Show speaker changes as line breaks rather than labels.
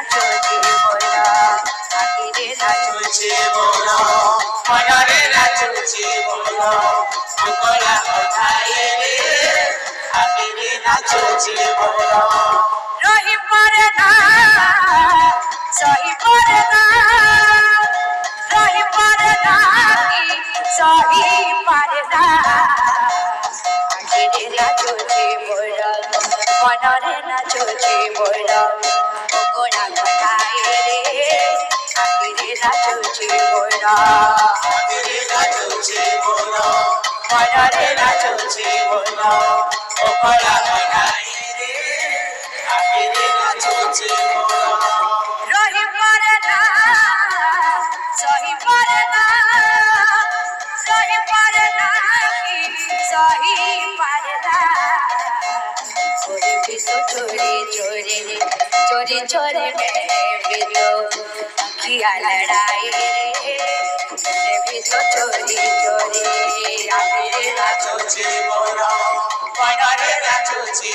নাচছে মোরা আখিরে নাচছে মোরা মনরে নাচছে মোরা সকলা কথায় রে আখিরে নাচছে মোরা রহি পরে না সহি পরে না রহি পরে না সহি পরে না আখিরে নাচছে মোরা মনরে নাচছে মোরা সকলা কথায় রে আখিরে নাচছে মোরা আখিরে নাচছে মোরা মনরে নাচছে মোরা সকলা কথায় রে আখিরে নাচছে মোরা রহি পরে না সহি পরে না রহি পরে না সহি পরে না ওরে বিতো চোরে চোরে चोरी चोरी मेरे भी तो किया लड़ाई रे मेरे भी तो चोरी चोरी आखिर नाचोची मोरा मनरे नाचोची